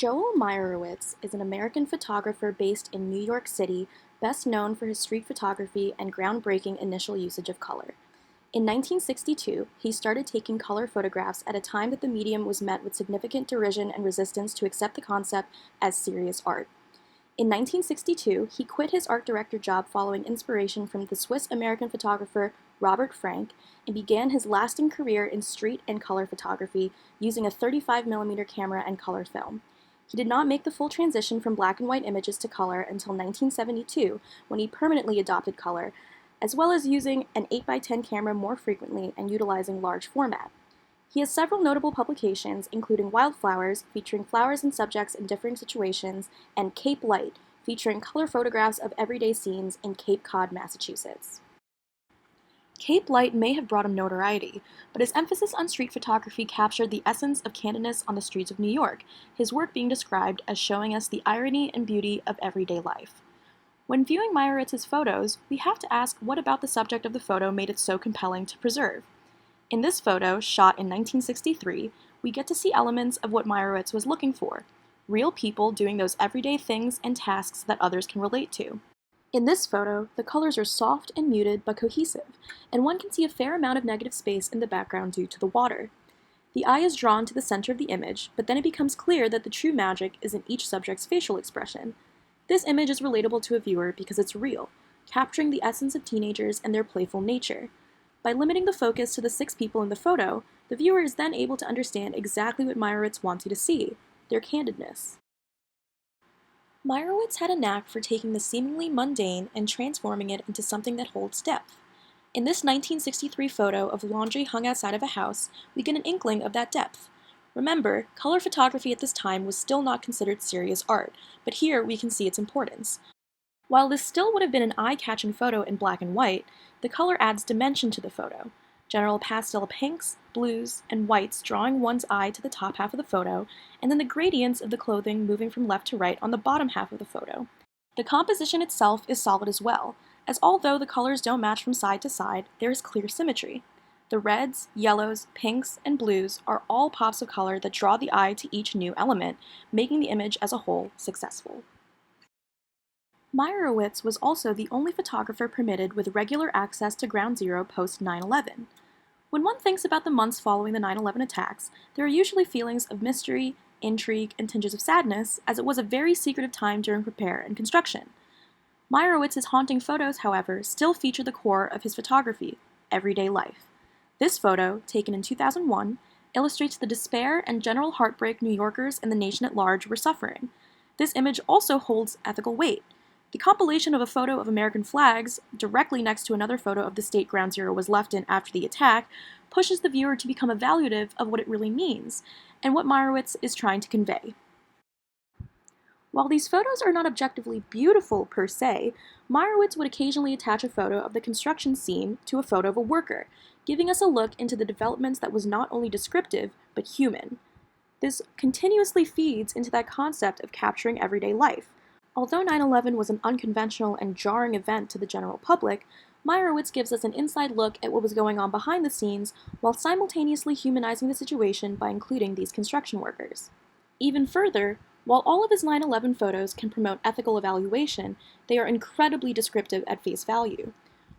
Joel Meyerowitz is an American photographer based in New York City, best known for his street photography and groundbreaking initial usage of color. In 1962, he started taking color photographs at a time that the medium was met with significant derision and resistance to accept the concept as serious art. In 1962, he quit his art director job following inspiration from the Swiss-American photographer Robert Frank and began his lasting career in street and color photography using a 35mm camera and color film. He did not make the full transition from black and white images to color until 1972, when he permanently adopted color, as well as using an 8x10 camera more frequently and utilizing large format. He has several notable publications, including Wildflowers, featuring flowers and subjects in differing situations, and Cape Light, featuring color photographs of everyday scenes in Cape Cod, Massachusetts. Cape Light may have brought him notoriety, but his emphasis on street photography captured the essence of candidness on the streets of New York, his work being described as showing us the irony and beauty of everyday life. When viewing Meyerowitz's photos, we have to ask what about the subject of the photo made it so compelling to preserve. In this photo, shot in 1963, we get to see elements of what Meyerowitz was looking for: real people doing those everyday things and tasks that others can relate to. In this photo, the colors are soft and muted but cohesive, and one can see a fair amount of negative space in the background due to the water. The eye is drawn to the center of the image, but then it becomes clear that the true magic is in each subject's facial expression. This image is relatable to a viewer because it's real, capturing the essence of teenagers and their playful nature. By limiting the focus to the 6 people in the photo, the viewer is then able to understand exactly what Meyerowitz wants you to see: their candidness. Meyerowitz had a knack for taking the seemingly mundane and transforming it into something that holds depth. In this 1963 photo of laundry hung outside of a house, we get an inkling of that depth. Remember, color photography at this time was still not considered serious art, but here we can see its importance. While this still would have been an eye-catching photo in black and white, the color adds dimension to the photo. General pastel pinks, blues, and whites drawing one's eye to the top half of the photo, and then the gradients of the clothing moving from left to right on the bottom half of the photo. The composition itself is solid as well, as although the colors don't match from side to side, there is clear symmetry. The reds, yellows, pinks, and blues are all pops of color that draw the eye to each new element, making the image as a whole successful. Meyerowitz was also the only photographer permitted with regular access to Ground Zero post 9/11. When one thinks about the months following the 9/11 attacks, there are usually feelings of mystery, intrigue, and tinges of sadness, as it was a very secretive time during repair and construction. Meyerowitz's haunting photos, however, still feature the core of his photography: everyday life. This photo, taken in 2001, illustrates the despair and general heartbreak New Yorkers and the nation at large were suffering. This image also holds ethical weight. The compilation of a photo of American flags, directly next to another photo of the state Ground Zero was left in after the attack, pushes the viewer to become evaluative of what it really means, and what Meyerowitz is trying to convey. While these photos are not objectively beautiful per se, Meyerowitz would occasionally attach a photo of the construction scene to a photo of a worker, giving us a look into the developments that was not only descriptive, but human. This continuously feeds into that concept of capturing everyday life. Although 9/11 was an unconventional and jarring event to the general public, Meyerowitz gives us an inside look at what was going on behind the scenes while simultaneously humanizing the situation by including these construction workers. Even further, while all of his 9/11 photos can promote ethical evaluation, they are incredibly descriptive at face value.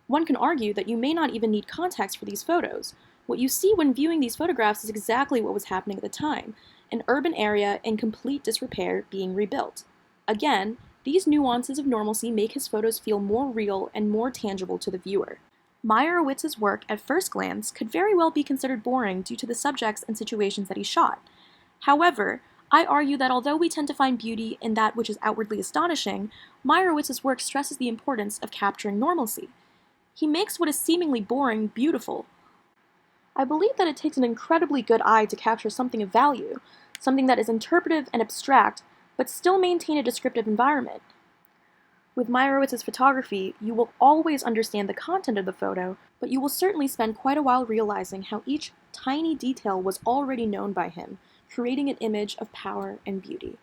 One can argue that you may not even need context for these photos. What you see when viewing these photographs is exactly what was happening at the time: an urban area in complete disrepair being rebuilt. Again, these nuances of normalcy make his photos feel more real and more tangible to the viewer. Meyerowitz's work, at first glance, could very well be considered boring due to the subjects and situations that he shot. However, I argue that although we tend to find beauty in that which is outwardly astonishing, Meyerowitz's work stresses the importance of capturing normalcy. He makes what is seemingly boring beautiful. I believe that it takes an incredibly good eye to capture something of value, something that is interpretive and abstract, but still maintain a descriptive environment. With Meyerowitz's photography, you will always understand the content of the photo, but you will certainly spend quite a while realizing how each tiny detail was already known by him, creating an image of power and beauty.